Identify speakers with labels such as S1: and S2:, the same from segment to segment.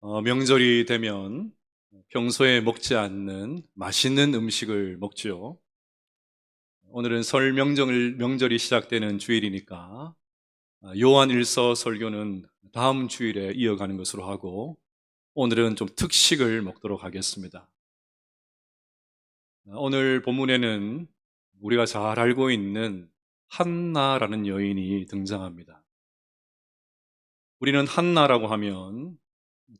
S1: 명절이 되면 평소에 먹지 않는 맛있는 음식을 먹지요. 오늘은 설 명절이 시작되는 주일이니까 요한일서 설교는 다음 주일에 이어가는 것으로 하고 오늘은 좀 특식을 먹도록 하겠습니다. 오늘 본문에는 우리가 잘 알고 있는 한나라는 여인이 등장합니다. 우리는 한나라고 하면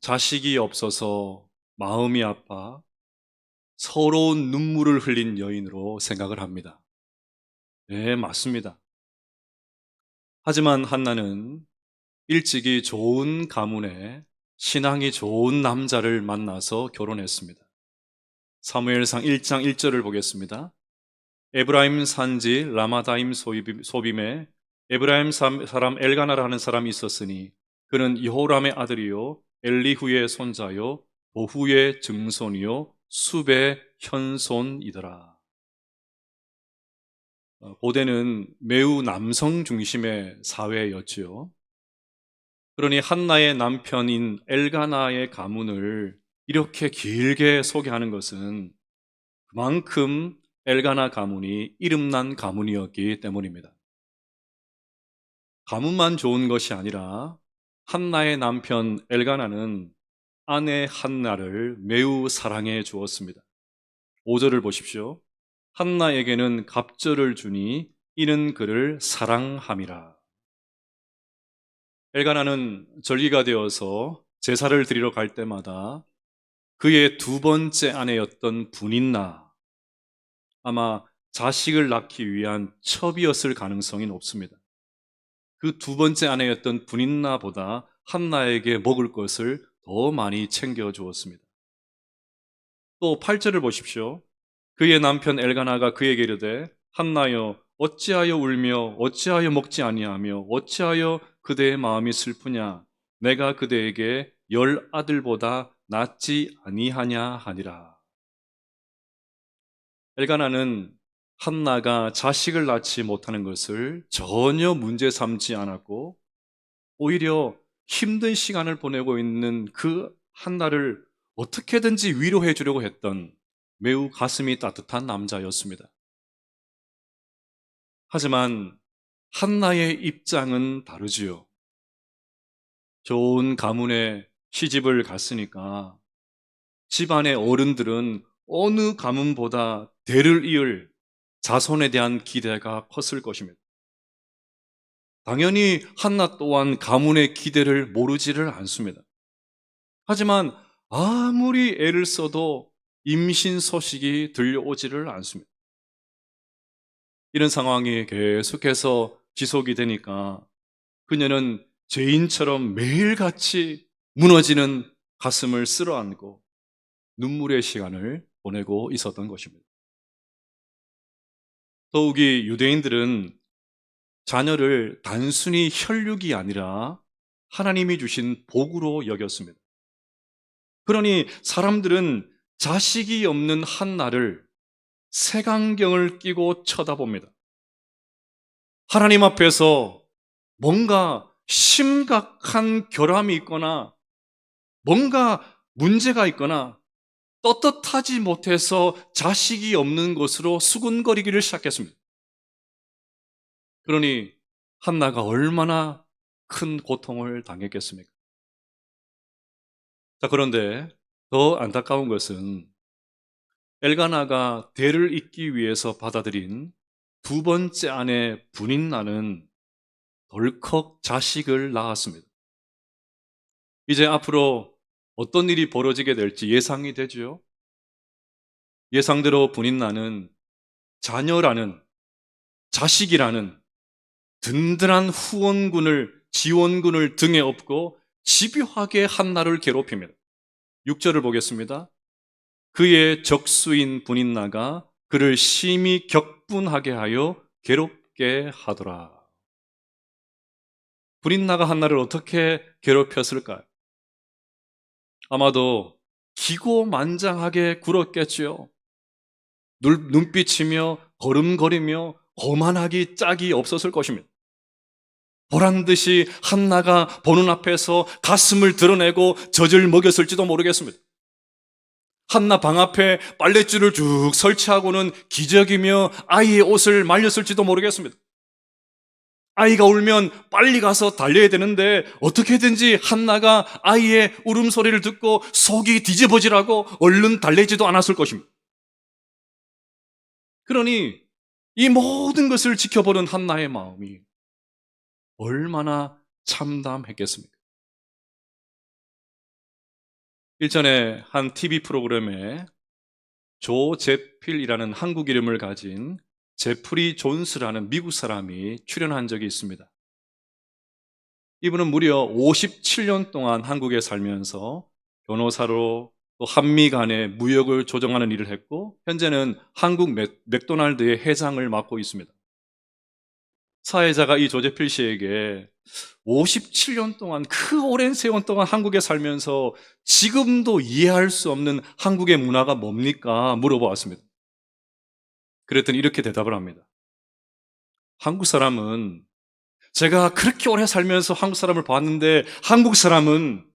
S1: 자식이 없어서 마음이 아파 서러운 눈물을 흘린 여인으로 생각을 합니다. 네, 맞습니다. 하지만 한나는 일찍이 좋은 가문에 신앙이 좋은 남자를 만나서 결혼했습니다. 사무엘상 1장 1절을 보겠습니다. 에브라임 산지 라마다임 소빔에 에브라임 사람 엘가나라는 사람이 있었으니 그는 여호람의 아들이요 엘리후의 손자요 보후의 증손이요 숲의 현손이더라. 고대는 매우 남성 중심의 사회였지요. 그러니 한나의 남편인 엘가나의 가문을 이렇게 길게 소개하는 것은 그만큼 엘가나 가문이 이름난 가문이었기 때문입니다. 가문만 좋은 것이 아니라 한나의 남편 엘가나는 아내 한나를 매우 사랑해 주었습니다. 5절을 보십시오. 한나에게는 갑절을 주니 이는 그를 사랑함이라. 엘가나는 절기가 되어서 제사를 드리러 갈 때마다 그의 두 번째 아내였던 분인나, 아마 자식을 낳기 위한 첩이었을 가능성이 높습니다. 그 두 번째 아내였던 분인나보다 한나에게 먹을 것을 더 많이 챙겨 주었습니다. 또 8절을 보십시오. 그의 남편 엘가나가 그에게 이르되 한나여 어찌하여 울며 어찌하여 먹지 아니하며 어찌하여 그대의 마음이 슬프냐 내가 그대에게 10 아들보다 낫지 아니하냐 하니라. 엘가나는 한나가 자식을 낳지 못하는 것을 전혀 문제 삼지 않았고 오히려 힘든 시간을 보내고 있는 그 한나를 어떻게든지 위로해 주려고 했던 매우 가슴이 따뜻한 남자였습니다. 하지만 한나의 입장은 다르지요. 좋은 가문에 시집을 갔으니까 집안의 어른들은 어느 가문보다 대를 이을 자손에 대한 기대가 컸을 것입니다. 당연히 한나 또한 가문의 기대를 모르지를 않습니다. 하지만 아무리 애를 써도 임신 소식이 들려오지를 않습니다. 이런 상황이 계속해서 지속이 되니까 그녀는 죄인처럼 매일같이 무너지는 가슴을 쓸어안고 눈물의 시간을 보내고 있었던 것입니다. 더욱이 유대인들은 자녀를 단순히 혈육이 아니라 하나님이 주신 복으로 여겼습니다. 그러니 사람들은 자식이 없는 한나를 색안경을 끼고 쳐다봅니다. 하나님 앞에서 뭔가 심각한 결함이 있거나 뭔가 문제가 있거나 떳떳하지 못해서 자식이 없는 것으로 수군거리기를 시작했습니다. 그러니 한나가 얼마나 큰 고통을 당했겠습니까? 자, 그런데 더 안타까운 것은 엘가나가 대를 잇기 위해서 받아들인 두 번째 아내 분인나는 덜컥 자식을 낳았습니다. 이제 앞으로 어떤 일이 벌어지게 될지 예상이 되죠. 예상대로 분인나는 자녀라는, 자식이라는 든든한 지원군을 등에 업고 집요하게 한나를 괴롭힙니다. 6절을 보겠습니다. 그의 적수인 분인나가 그를 심히 격분하게 하여 괴롭게 하더라. 분인나가 한나를 어떻게 괴롭혔을까요? 아마도 기고만장하게 굴었겠지요. 눈빛이며 걸음걸이며 거만하기 짝이 없었을 것입니다. 보란 듯이 한나가 보는 앞에서 가슴을 드러내고 젖을 먹였을지도 모르겠습니다. 한나 방 앞에 빨랫줄을 쭉 설치하고는 기저귀며 아이의 옷을 말렸을지도 모르겠습니다. 아이가 울면 빨리 가서 달려야 되는데 어떻게든지 한나가 아이의 울음소리를 듣고 속이 뒤집어지라고 얼른 달래지도 않았을 것입니다. 그러니 이 모든 것을 지켜보는 한나의 마음이 얼마나 참담했겠습니까? 일전에 한 TV 프로그램에 조 제필이라는 한국 이름을 가진 제프리 존스라는 미국 사람이 출연한 적이 있습니다. 이분은 무려 57년 동안 한국에 살면서 변호사로 또 한미 간의 무역을 조정하는 일을 했고 현재는 한국 맥도날드의 회장을 맡고 있습니다. 사회자가 이 조제필 씨에게 57년 동안 그 오랜 세월 동안 한국에 살면서 지금도 이해할 수 없는 한국의 문화가 뭡니까? 물어보았습니다. 그랬더니 이렇게 대답을 합니다. 한국 사람은 제가 그렇게 오래 살면서 한국 사람을 봤는데 한국 사람은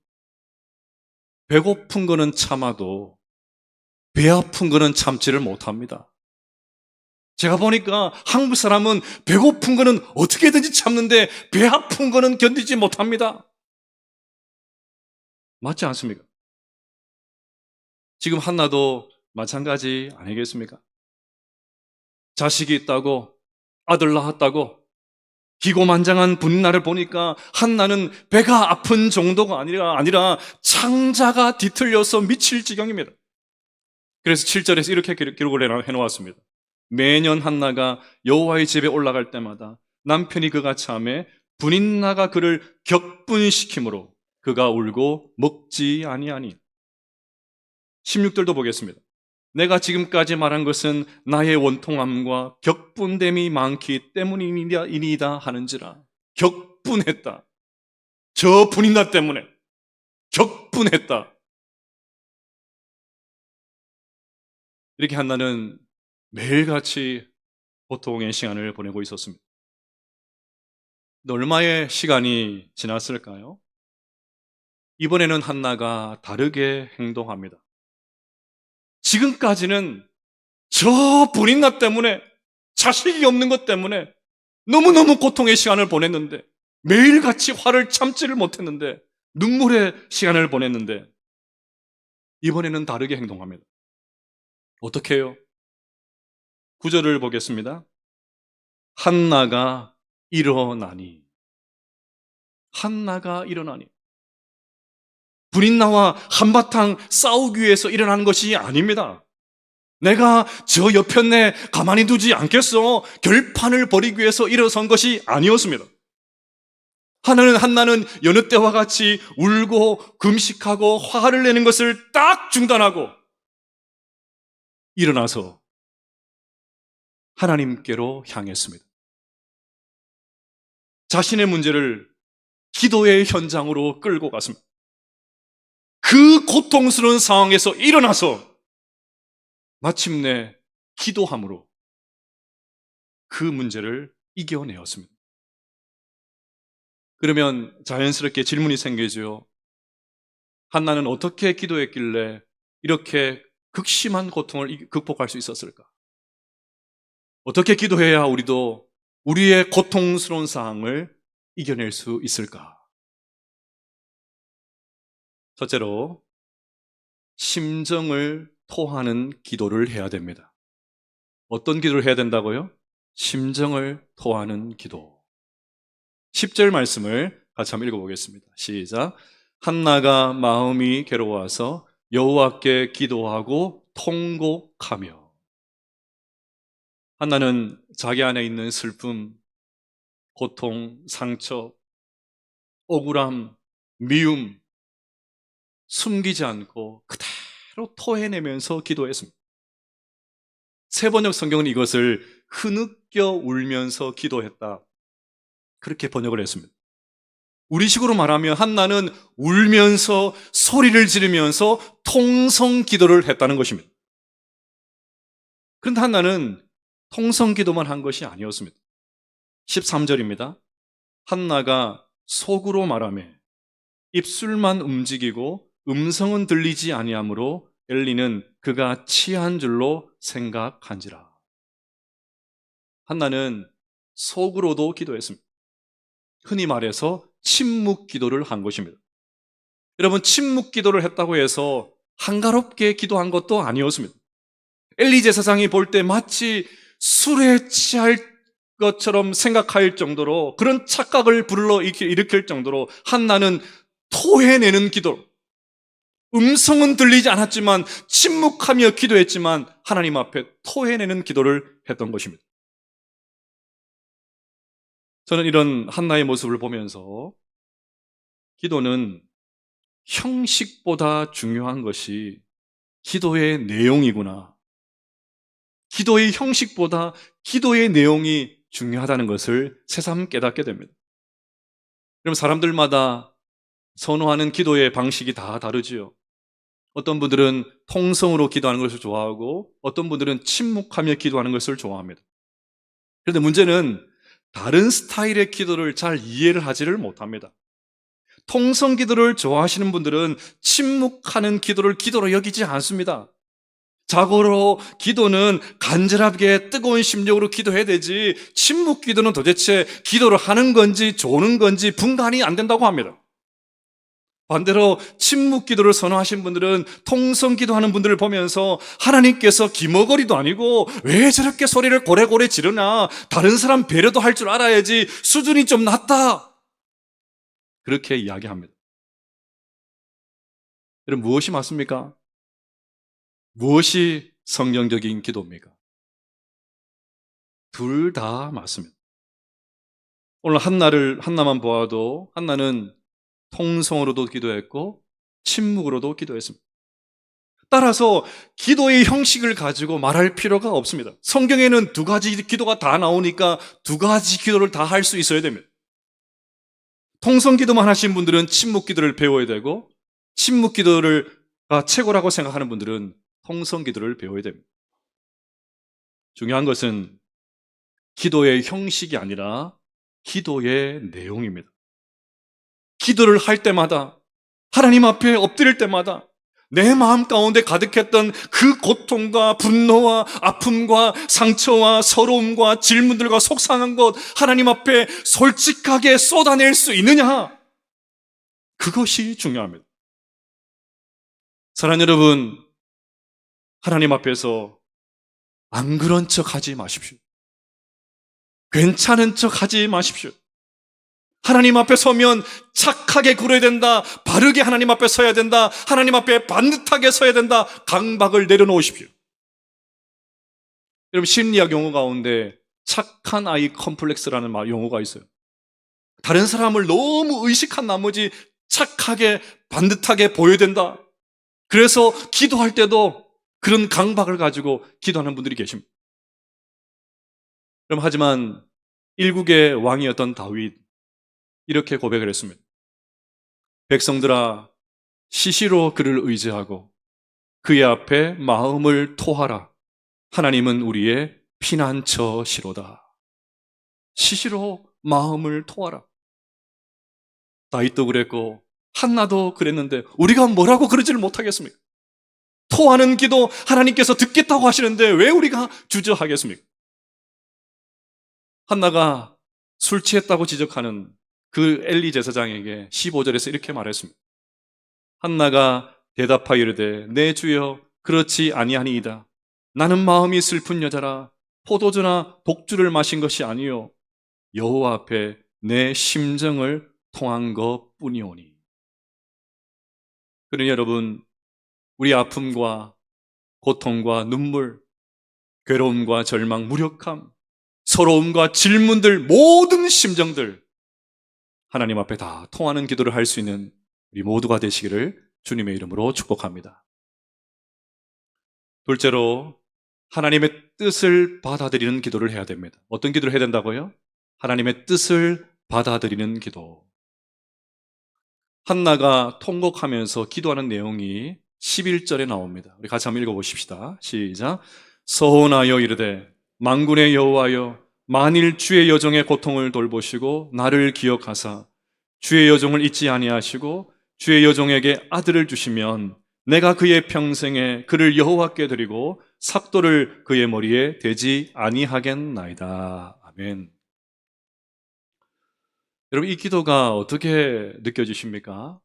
S1: 배고픈 거는 참아도 배 아픈 거는 참지를 못합니다. 제가 보니까 한국 사람은 배고픈 거는 어떻게든지 참는데 배 아픈 거는 견디지 못합니다. 맞지 않습니까? 지금 한나도 마찬가지 아니겠습니까? 자식이 있다고, 아들 낳았다고, 기고만장한 분나를 보니까 한나는 배가 아픈 정도가 아니라 창자가 뒤틀려서 미칠 지경입니다. 그래서 7절에서 이렇게 기록을 해놓았습니다. 매년 한나가 여호와의 집에 올라갈 때마다 남편이 그가 참에 분인나가 그를 격분시키므로 그가 울고 먹지 아니하니. 16절도 보겠습니다. 내가 지금까지 말한 것은 나의 원통함과 격분됨이 많기 때문이니이다 하는지라. 격분했다. 저 분인나 때문에 격분했다. 이렇게 한나는 매일같이 고통의 시간을 보내고 있었습니다. 얼마의 시간이 지났을까요? 이번에는 한나가 다르게 행동합니다. 지금까지는 저 불인나 때문에 자식이 없는 것 때문에 너무너무 고통의 시간을 보냈는데 매일같이 화를 참지를 못했는데 눈물의 시간을 보냈는데 이번에는 다르게 행동합니다. 어떻게 해요? 9절을 보겠습니다. 한나가 일어나니. 한나가 일어나니. 불인나와 한바탕 싸우기 위해서 일어나는 것이 아닙니다. 내가 저 여편네 가만히 두지 않겠어. 결판을 벌이기 위해서 일어선 것이 아니었습니다. 한나는 여느 때와 같이 울고 금식하고 화를 내는 것을 딱 중단하고 일어나서 하나님께로 향했습니다. 자신의 문제를 기도의 현장으로 끌고 갔습니다. 그 고통스러운 상황에서 일어나서 마침내 기도함으로 그 문제를 이겨내었습니다. 그러면 자연스럽게 질문이 생기죠. 한나는 어떻게 기도했길래 이렇게 극심한 고통을 극복할 수 있었을까? 어떻게 기도해야 우리도 우리의 고통스러운 상황을 이겨낼 수 있을까? 첫째로 심정을 토하는 기도를 해야 됩니다. 어떤 기도를 해야 된다고요? 심정을 토하는 기도. 10절 말씀을 같이 한번 읽어보겠습니다. 시작. 한나가 마음이 괴로워서 여호와께 기도하고 통곡하며. 한나는 자기 안에 있는 슬픔, 고통, 상처, 억울함, 미움 숨기지 않고 그대로 토해내면서 기도했습니다. 세번역 성경은 이것을 흐느껴 울면서 기도했다. 그렇게 번역을 했습니다. 우리식으로 말하면 한나는 울면서 소리를 지르면서 통성 기도를 했다는 것입니다. 그런데 한나는 통성 기도만 한 것이 아니었습니다. 13절입니다. 한나가 속으로 말하며 입술만 움직이고 음성은 들리지 아니하므로 엘리는 그가 취한 줄로 생각한지라. 한나는 속으로도 기도했습니다. 흔히 말해서 침묵 기도를 한 것입니다. 여러분, 침묵 기도를 했다고 해서 한가롭게 기도한 것도 아니었습니다. 엘리 제사장이 볼 때 마치 술에 취할 것처럼 생각할 정도로, 그런 착각을 불러일으킬 정도로 한나는 토해내는 기도, 음성은 들리지 않았지만 침묵하며 기도했지만 하나님 앞에 토해내는 기도를 했던 것입니다. 저는 이런 한나의 모습을 보면서 기도는 형식보다 중요한 것이 기도의 내용이구나, 기도의 형식보다 기도의 내용이 중요하다는 것을 새삼 깨닫게 됩니다. 여러분, 사람들마다 선호하는 기도의 방식이 다 다르지요. 어떤 분들은 통성으로 기도하는 것을 좋아하고 어떤 분들은 침묵하며 기도하는 것을 좋아합니다. 그런데 문제는 다른 스타일의 기도를 잘 이해를 하지를 못합니다. 통성 기도를 좋아하시는 분들은 침묵하는 기도를 기도로 여기지 않습니다. 자고로 기도는 간절하게 뜨거운 심령으로 기도해야 되지, 침묵 기도는 도대체 기도를 하는 건지 조는 건지 분간이 안 된다고 합니다. 반대로 침묵 기도를 선호하신 분들은 통성 기도하는 분들을 보면서 하나님께서 기머거리도 아니고 왜 저렇게 소리를 고래고래 지르나, 다른 사람 배려도 할 줄 알아야지, 수준이 좀 낮다, 그렇게 이야기합니다. 여러분, 무엇이 맞습니까? 무엇이 성경적인 기도입니까? 둘 다 맞습니다. 오늘 한나만 보아도 한나는 통성으로도 기도했고 침묵으로도 기도했습니다. 따라서 기도의 형식을 가지고 말할 필요가 없습니다. 성경에는 두 가지 기도가 다 나오니까 두 가지 기도를 다 할 수 있어야 됩니다. 통성 기도만 하신 분들은 침묵 기도를 배워야 되고, 침묵 기도가 최고라고 생각하는 분들은 통성 기도를 배워야 됩니다. 중요한 것은 기도의 형식이 아니라 기도의 내용입니다. 기도를 할 때마다, 하나님 앞에 엎드릴 때마다 내 마음 가운데 가득했던 그 고통과 분노와 아픔과 상처와 서러움과 질문들과 속상한 것 하나님 앞에 솔직하게 쏟아낼 수 있느냐, 그것이 중요합니다. 사랑하는 여러분, 하나님 앞에서 안 그런 척 하지 마십시오. 괜찮은 척 하지 마십시오. 하나님 앞에 서면 착하게 굴어야 된다, 바르게 하나님 앞에 서야 된다, 하나님 앞에 반듯하게 서야 된다, 강박을 내려놓으십시오. 여러분, 심리학 용어 가운데 착한 아이 컴플렉스라는 용어가 있어요. 다른 사람을 너무 의식한 나머지 착하게 반듯하게 보여야 된다. 그래서 기도할 때도 그런 강박을 가지고 기도하는 분들이 계십니다. 그럼 하지만 일국의 왕이었던 다윗, 이렇게 고백을 했습니다. 백성들아, 시시로 그를 의지하고 그의 앞에 마음을 토하라. 하나님은 우리의 피난처시로다. 시시로 마음을 토하라. 다윗도 그랬고 한나도 그랬는데 우리가 뭐라고 그러지를 못하겠습니까? 토하는 기도 하나님께서 듣겠다고 하시는데 왜 우리가 주저하겠습니까? 한나가 술 취했다고 지적하는 그 엘리 제사장에게 15절에서 이렇게 말했습니다. 한나가 대답하여 이르되 내 주여 그렇지 아니하니이다. 나는 마음이 슬픈 여자라 포도주나 독주를 마신 것이 아니요 여호와 앞에 내 심정을 통한 것뿐이오니. 그러니 여러분, 우리 아픔과 고통과 눈물, 괴로움과 절망, 무력함, 서러움과 질문들, 모든 심정들 하나님 앞에 다 통하는 기도를 할 수 있는 우리 모두가 되시기를 주님의 이름으로 축복합니다. 둘째로, 하나님의 뜻을 받아들이는 기도를 해야 됩니다. 어떤 기도를 해야 된다고요? 하나님의 뜻을 받아들이는 기도. 한나가 통곡하면서 기도하는 내용이 11절에 나옵니다. 우리 같이 한번 읽어보십시다. 시작. 서원하여 이르되 만군의 여호와여 만일 주의 여종의 고통을 돌보시고 나를 기억하사 주의 여종을 잊지 아니하시고 주의 여종에게 아들을 주시면 내가 그의 평생에 그를 여호와께 드리고 삭도를 그의 머리에 대지 아니하겠나이다. 아멘. 여러분, 이 기도가 어떻게 느껴지십니까?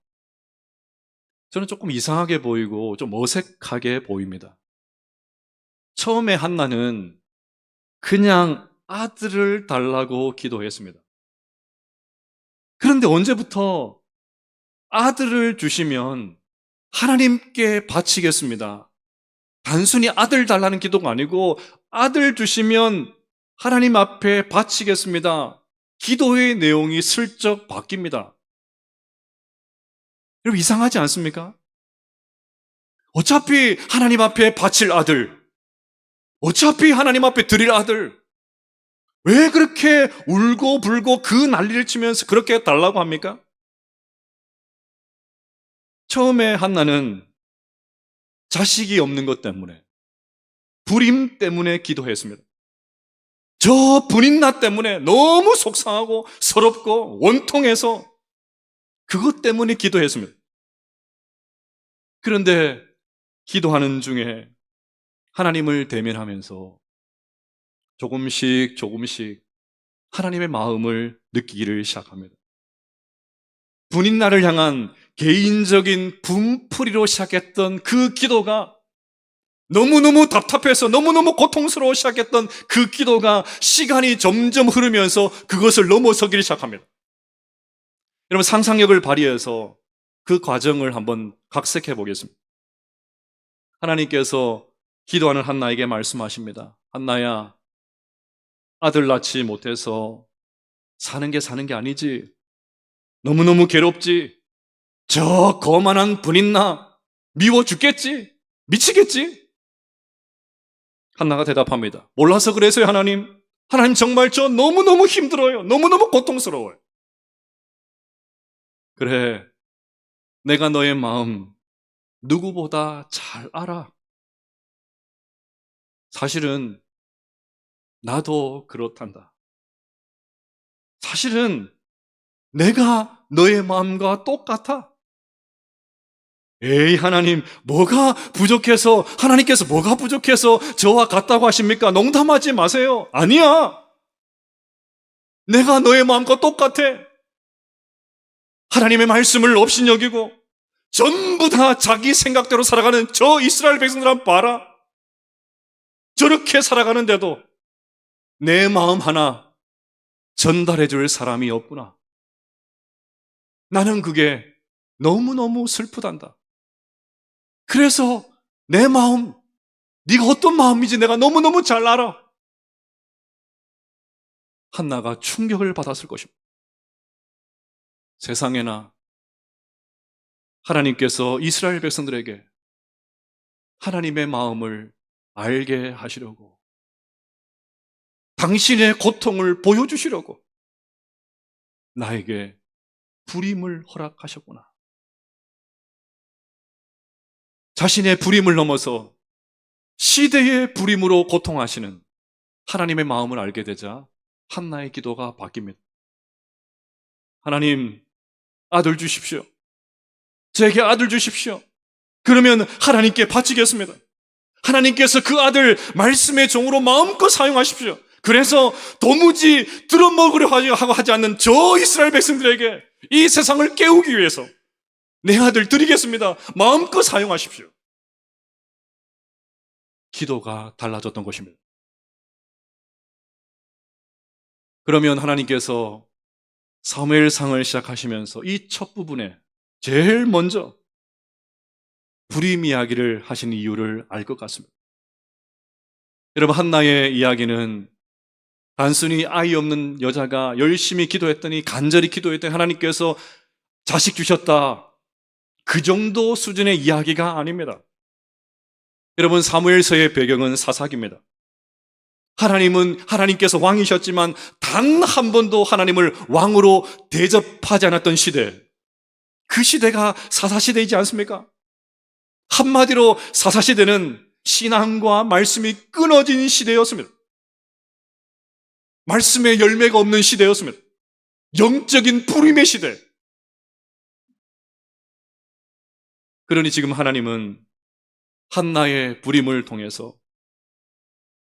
S1: 저는 조금 이상하게 보이고 좀 어색하게 보입니다. 처음에 한나는 그냥 아들을 달라고 기도했습니다. 그런데 언제부터 아들을 주시면 하나님께 바치겠습니다. 단순히 아들 달라는 기도가 아니고 아들 주시면 하나님 앞에 바치겠습니다. 기도의 내용이 슬쩍 바뀝니다. 여러분, 이상하지 않습니까? 어차피 하나님 앞에 바칠 아들, 어차피 하나님 앞에 드릴 아들, 왜 그렇게 울고 불고 그 난리를 치면서 그렇게 달라고 합니까? 처음에 한나는 자식이 없는 것 때문에, 불임 때문에 기도했습니다. 저 분인나 때문에 너무 속상하고 서럽고 원통해서 그것 때문에 기도했습니다. 그런데 기도하는 중에 하나님을 대면하면서 조금씩 하나님의 마음을 느끼기를 시작합니다. 분인나를 향한 개인적인 분풀이로 시작했던 그 기도가 너무너무 답답해서 너무너무 고통스러워 시작했던 그 기도가 시간이 점점 흐르면서 그것을 넘어서기 시작합니다. 여러분, 상상력을 발휘해서 그 과정을 한번 각색해 보겠습니다. 하나님께서 기도하는 한나에게 말씀하십니다. 한나야, 아들 낳지 못해서 사는 게 아니지. 너무너무 괴롭지. 저 거만한 분인나 미워 죽겠지. 미치겠지. 한나가 대답합니다. 몰라서 그래서요, 하나님. 하나님, 정말 저 너무너무 힘들어요. 너무너무 고통스러워요. 그래, 내가 너의 마음 누구보다 잘 알아. 사실은 나도 그렇단다. 사실은 내가 너의 마음과 똑같아. 에이, 하나님, 하나님께서 뭐가 부족해서 저와 같다고 하십니까? 농담하지 마세요. 아니야. 내가 너의 마음과 똑같아. 하나님의 말씀을 업신여기고 전부 다 자기 생각대로 살아가는 저 이스라엘 백성들 한번 봐라. 저렇게 살아가는데도 내 마음 하나 전달해 줄 사람이 없구나. 나는 그게 너무너무 슬프단다. 그래서 내 마음, 네가 어떤 마음인지 내가 너무너무 잘 알아. 한나가 충격을 받았을 것입니다. 세상에나 하나님께서 이스라엘 백성들에게 하나님의 마음을 알게 하시려고, 당신의 고통을 보여주시려고 나에게 불임을 허락하셨구나. 자신의 불임을 넘어서 시대의 불임으로 고통하시는 하나님의 마음을 알게 되자 한나의 기도가 바뀝니다. 하나님, 아들 주십시오. 제게 아들 주십시오. 그러면 하나님께 바치겠습니다. 하나님께서 그 아들 말씀의 종으로 마음껏 사용하십시오. 그래서 도무지 들어먹으려 하지 않는 저 이스라엘 백성들에게 이 세상을 깨우기 위해서 내 아들 드리겠습니다. 마음껏 사용하십시오. 기도가 달라졌던 것입니다. 그러면 하나님께서 사무엘상을 시작하시면서 이 첫 부분에 제일 먼저 불임 이야기를 하신 이유를 알 것 같습니다. 여러분, 한나의 이야기는 단순히 아이 없는 여자가 열심히 기도했더니, 간절히 기도했더니 하나님께서 자식 주셨다, 그 정도 수준의 이야기가 아닙니다. 여러분, 사무엘서의 배경은 사사기입니다. 하나님께서 왕이셨지만 단 한 번도 하나님을 왕으로 대접하지 않았던 시대, 그 시대가 사사시대이지 않습니까? 한마디로 사사시대는 신앙과 말씀이 끊어진 시대였습니다. 말씀의 열매가 없는 시대였습니다. 영적인 불임의 시대. 그러니 지금 하나님은 한나의 불임을 통해서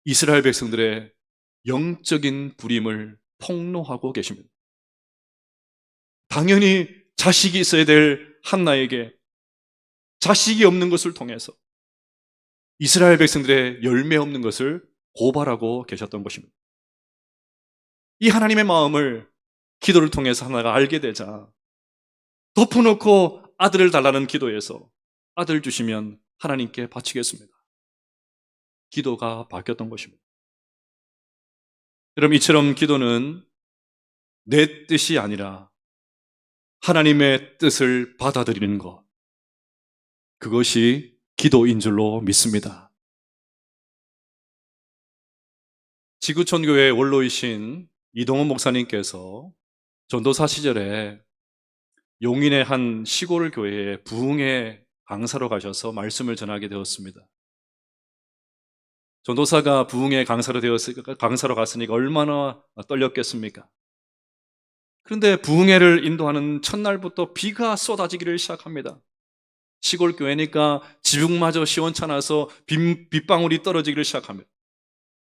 S1: 이스라엘 백성들의 영적인 불임을 폭로하고 계십니다. 당연히 자식이 있어야 될 한나에게 자식이 없는 것을 통해서 이스라엘 백성들의 열매 없는 것을 고발하고 계셨던 것입니다. 이 하나님의 마음을 기도를 통해서 한나가 알게 되자 덮어놓고 아들을 달라는 기도에서 아들 주시면 하나님께 바치겠습니다. 기도가 바뀌었던 것입니다. 여러분, 이처럼 기도는 내 뜻이 아니라 하나님의 뜻을 받아들이는 것, 그것이 기도인 줄로 믿습니다. 지구촌교회 원로이신 이동원 목사님께서 전도사 시절에 용인의 한 시골 교회에 부흥회 강사로 가셔서 말씀을 전하게 되었습니다. 전도사가 부흥회 강사로 갔으니까 얼마나 떨렸겠습니까? 그런데 부흥회를 인도하는 첫날부터 비가 쏟아지기를 시작합니다. 시골 교회니까 지붕마저 시원찮아서 빗방울이 떨어지기를 시작합니다.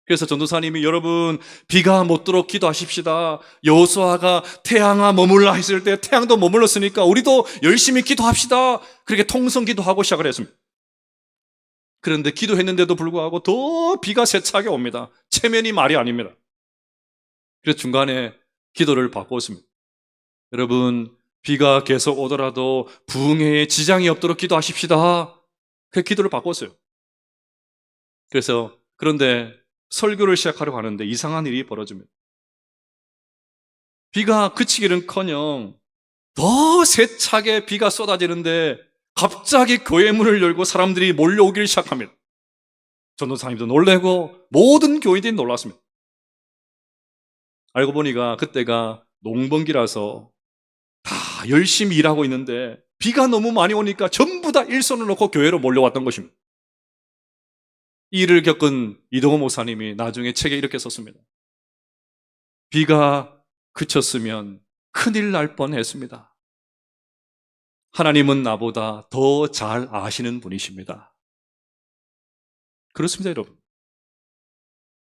S1: 그래서 전도사님이 여러분 비가 못 들어 기도하십시다. 여호수아가 태양아 머물라 했을 때 태양도 머물렀으니까 우리도 열심히 기도합시다. 그렇게 통성 기도하고 시작을 했습니다. 그런데 기도했는데도 불구하고 더 비가 세차게 옵니다. 체면이 말이 아닙니다. 그래서 중간에 기도를 바꿨습니다. 여러분 비가 계속 오더라도 부흥회에 지장이 없도록 기도하십시다. 그 기도를 바꿨어요. 그런데 설교를 시작하려고 하는데 이상한 일이 벌어집니다. 비가 그치기는커녕 더 세차게 비가 쏟아지는데 갑자기 교회 문을 열고 사람들이 몰려오기를 시작합니다. 전도사님도 놀래고 모든 교인들이 놀랐습니다. 알고 보니까 그때가 농번기라서 다 열심히 일하고 있는데 비가 너무 많이 오니까 전부 다 일손을 놓고 교회로 몰려왔던 것입니다. 이 일을 겪은 이동호 목사님이 나중에 책에 이렇게 썼습니다. 비가 그쳤으면 큰일 날 뻔했습니다. 하나님은 나보다 더 잘 아시는 분이십니다. 그렇습니다, 여러분.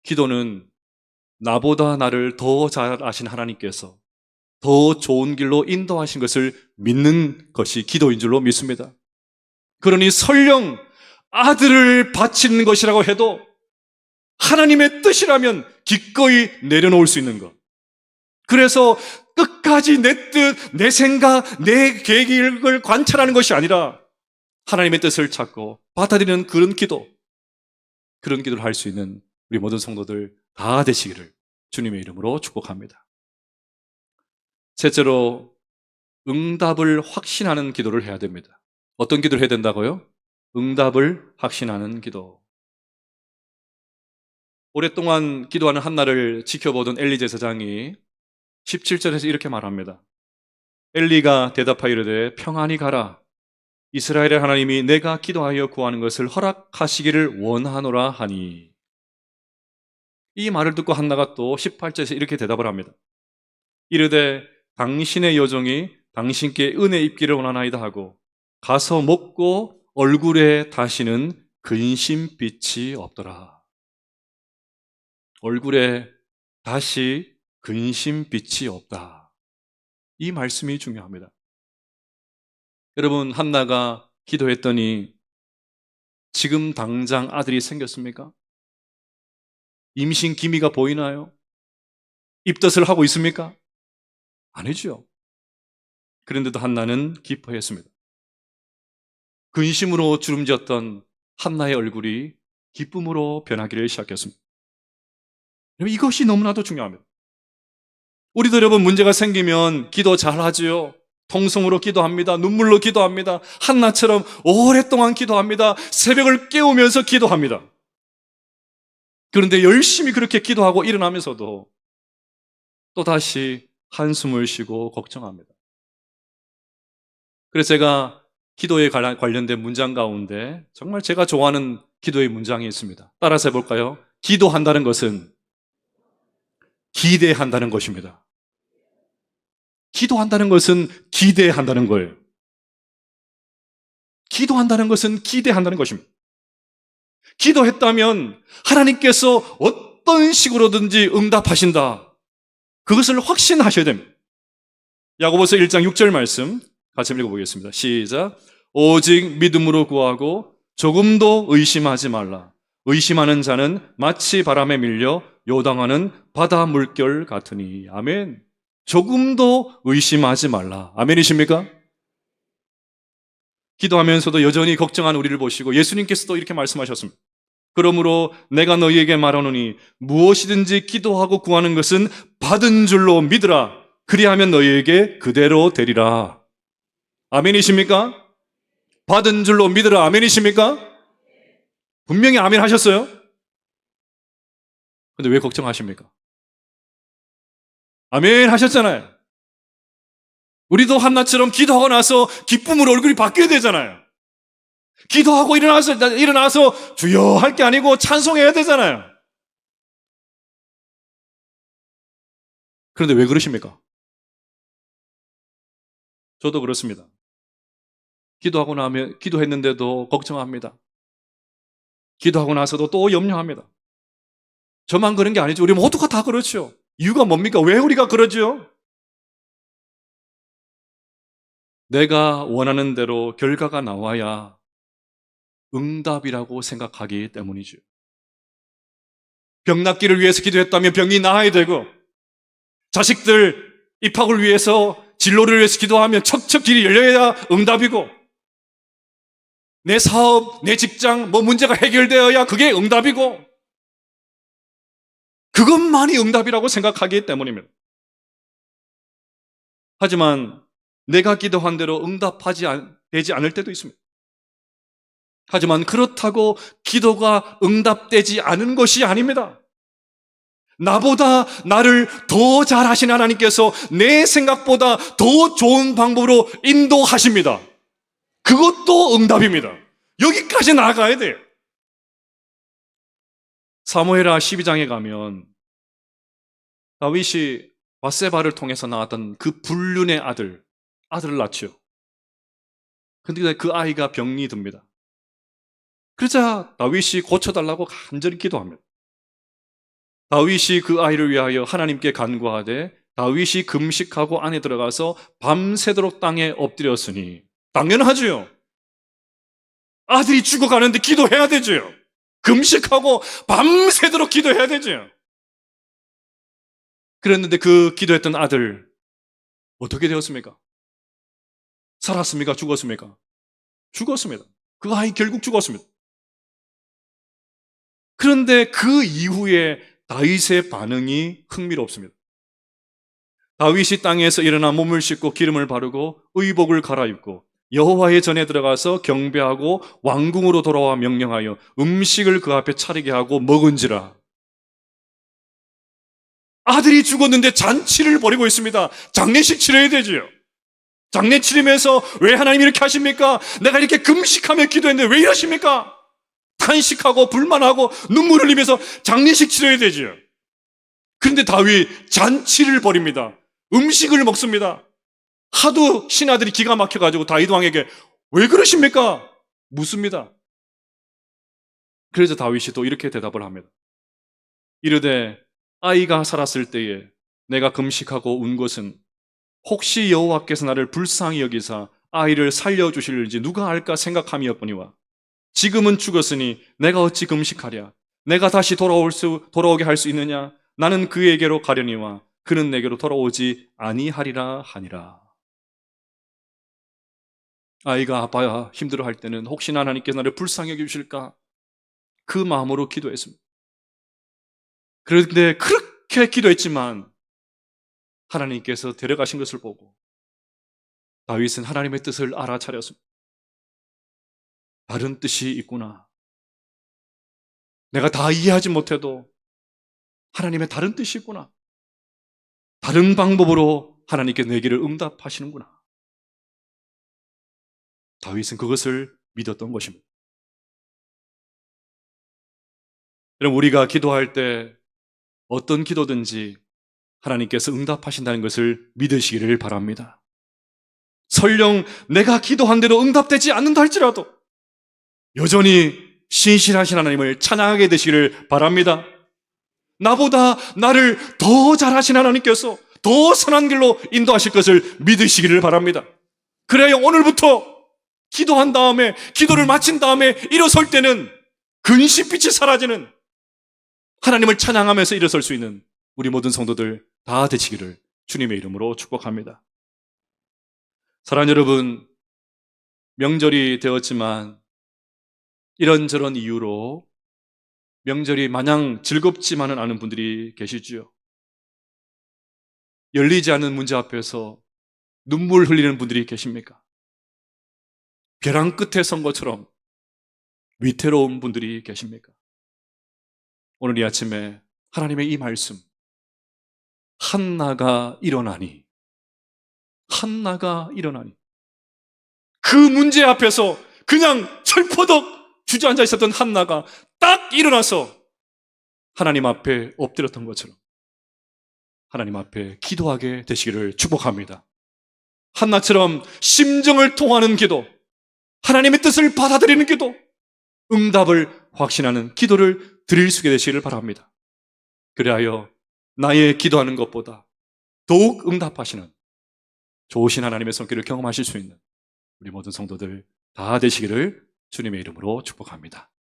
S1: 기도는 나보다 나를 더 잘 아신 하나님께서 더 좋은 길로 인도하신 것을 믿는 것이 기도인 줄로 믿습니다. 그러니 설령 아들을 바치는 것이라고 해도 하나님의 뜻이라면 기꺼이 내려놓을 수 있는 것. 그래서 끝까지 내 뜻, 내 생각, 내 계획을 관찰하는 것이 아니라 하나님의 뜻을 찾고 받아들이는 그런 기도를 할 수 있는 우리 모든 성도들 다 되시기를 주님의 이름으로 축복합니다. 셋째로 응답을 확신하는 기도를 해야 됩니다. 어떤 기도를 해야 된다고요? 응답을 확신하는 기도. 오랫동안 기도하는 한나를 지켜보던 엘리 제사장이 17절에서 이렇게 말합니다. 엘리가 대답하여 이르되 평안히 가라. 이스라엘의 하나님이 내가 기도하여 구하는 것을 허락하시기를 원하노라 하니. 이 말을 듣고 한나가 또 18절에서 이렇게 대답을 합니다. 이르되 당신의 여종이 당신께 은혜 입기를 원하나이다 하고 가서 먹고 얼굴에 다시는 근심빛이 없더라. 얼굴에 다시 근심빛이 없다. 이 말씀이 중요합니다. 여러분, 한나가 기도했더니 지금 당장 아들이 생겼습니까? 임신 기미가 보이나요? 입덧을 하고 있습니까? 아니죠. 그런데도 한나는 기뻐했습니다. 근심으로 주름졌던 한나의 얼굴이 기쁨으로 변하기를 시작했습니다. 이것이 너무나도 중요합니다. 우리도 여러분 문제가 생기면 기도 잘하지요. 통성으로 기도합니다. 눈물로 기도합니다. 한나처럼 오랫동안 기도합니다. 새벽을 깨우면서 기도합니다. 그런데 열심히 그렇게 기도하고 일어나면서도 또다시 한숨을 쉬고 걱정합니다. 그래서 제가 기도에 관련된 문장 가운데 정말 제가 좋아하는 기도의 문장이 있습니다. 따라서 해볼까요? 기도한다는 것은 기대한다는 것입니다. 기도한다는 것은 기대한다는 거예요. 기도한다는 것은 기대한다는 것입니다. 기도했다면 하나님께서 어떤 식으로든지 응답하신다. 그것을 확신하셔야 됩니다. 야고보서 1장 6절 말씀 같이 읽어보겠습니다. 시작. 오직 믿음으로 구하고 조금도 의심하지 말라. 의심하는 자는 마치 바람에 밀려 요당하는 바다 물결 같으니. 아멘. 조금도 의심하지 말라. 아멘이십니까? 기도하면서도 여전히 걱정한 우리를 보시고 예수님께서도 이렇게 말씀하셨습니다. 그러므로 내가 너희에게 말하노니 무엇이든지 기도하고 구하는 것은 받은 줄로 믿으라. 그리하면 너희에게 그대로 되리라. 아멘이십니까? 받은 줄로 믿으라. 아멘이십니까? 분명히 아멘 하셨어요? 근데 왜 걱정하십니까? 아멘 하셨잖아요. 우리도 한나처럼 기도하고 나서 기쁨으로 얼굴이 바뀌어야 되잖아요. 기도하고 일어나서 주여 할 게 아니고 찬송해야 되잖아요. 그런데 왜 그러십니까? 저도 그렇습니다. 기도하고 나면 기도했는데도 걱정합니다. 기도하고 나서도 또 염려합니다. 저만 그런 게 아니죠. 우리 모두가 다 그렇죠. 이유가 뭡니까? 왜 우리가 그러죠? 내가 원하는 대로 결과가 나와야 응답이라고 생각하기 때문이죠. 병 낫기를 위해서 기도했다면 병이 나아야 되고, 자식들 입학을 위해서 진로를 위해서 기도하면 척척 길이 열려야 응답이고, 내 사업, 내 직장, 문제가 해결되어야 그게 응답이고, 그것만이 응답이라고 생각하기 때문입니다. 하지만 내가 기도한 대로 되지 않을 때도 있습니다. 하지만 그렇다고 기도가 응답되지 않은 것이 아닙니다. 나보다 나를 더 잘하신 하나님께서 내 생각보다 더 좋은 방법으로 인도하십니다. 그것도 응답입니다. 여기까지 나아가야 돼요. 사무엘하 12장에 가면 다윗이 밧세바를 통해서 나왔던 그 불륜의 아들을 낳죠. 그런데 그 아이가 병이 듭니다. 그러자 다윗이 고쳐달라고 간절히 기도합니다. 다윗이 그 아이를 위하여 하나님께 간구하되 다윗이 금식하고 안에 들어가서 밤새도록 땅에 엎드렸으니, 당연하죠. 아들이 죽어가는데 기도해야 되죠. 금식하고 밤새도록 기도해야 되죠. 그랬는데 그 기도했던 아들 어떻게 되었습니까? 살았습니까? 죽었습니까? 죽었습니다. 그 아이 결국 죽었습니다. 그런데 그 이후에 다윗의 반응이 흥미롭습니다. 다윗이 땅에서 일어나 몸을 씻고 기름을 바르고 의복을 갈아입고 여호와의 전에 들어가서 경배하고 왕궁으로 돌아와 명령하여 음식을 그 앞에 차리게 하고 먹은지라. 아들이 죽었는데 잔치를 벌이고 있습니다. 장례식 치러야 되지요. 장례 치르면서 왜 하나님 이렇게 하십니까? 내가 이렇게 금식하며 기도했는데 왜 이러십니까? 탄식하고 불만하고 눈물 흘리면서 장례식 치러야 되지요. 그런데 다윗 잔치를 벌입니다. 음식을 먹습니다. 하도 신하들이 기가 막혀가지고 다윗 왕에게 왜 그러십니까? 묻습니다. 그래서 다윗이 또 이렇게 대답을 합니다. 이르되 아이가 살았을 때에 내가 금식하고 운 것은 혹시 여호와께서 나를 불쌍히 여기사 아이를 살려주실지 누가 알까 생각함이었거니와 지금은 죽었으니 내가 어찌 금식하랴? 내가 다시 돌아오게 할 수 있느냐? 나는 그에게로 가려니와 그는 내게로 돌아오지 아니하리라 하니라. 아이가 아파야 힘들어할 때는 혹시나 하나님께서 나를 불쌍히 여기실까? 그 마음으로 기도했습니다. 그런데 그렇게 기도했지만 하나님께서 데려가신 것을 보고 다윗은 하나님의 뜻을 알아차렸습니다. 다른 뜻이 있구나. 내가 다 이해하지 못해도 하나님의 다른 뜻이 있구나. 다른 방법으로 하나님께서 내게를 응답하시는구나. 다윗은 그것을 믿었던 것입니다. 여러분, 우리가 기도할 때 어떤 기도든지 하나님께서 응답하신다는 것을 믿으시기를 바랍니다. 설령 내가 기도한 대로 응답되지 않는다 할지라도 여전히 신실하신 하나님을 찬양하게 되시기를 바랍니다. 나보다 나를 더 잘하신 하나님께서 더 선한 길로 인도하실 것을 믿으시기를 바랍니다. 그래야 오늘부터 기도한 다음에, 기도를 마친 다음에 일어설 때는 근심빛이 사라지는, 하나님을 찬양하면서 일어설 수 있는 우리 모든 성도들 다 되시기를 주님의 이름으로 축복합니다. 사랑하는 여러분, 명절이 되었지만 이런저런 이유로 명절이 마냥 즐겁지만은 않은 분들이 계시지요. 열리지 않는 문제 앞에서 눈물 흘리는 분들이 계십니까? 벼랑 끝에 선 것처럼 위태로운 분들이 계십니까? 오늘 이 아침에 하나님의 이 말씀, 한나가 일어나니, 한나가 일어나니, 그 문제 앞에서 그냥 철퍼덕 주저앉아 있었던 한나가 딱 일어나서 하나님 앞에 엎드렸던 것처럼 하나님 앞에 기도하게 되시기를 축복합니다. 한나처럼 심정을 통하는 기도, 하나님의 뜻을 받아들이는 기도, 응답을 확신하는 기도를 드릴 수 있게 되시기를 바랍니다. 그리하여 나의 기도하는 것보다 더욱 응답하시는 좋으신 하나님의 손길을 경험하실 수 있는 우리 모든 성도들 다 되시기를 주님의 이름으로 축복합니다.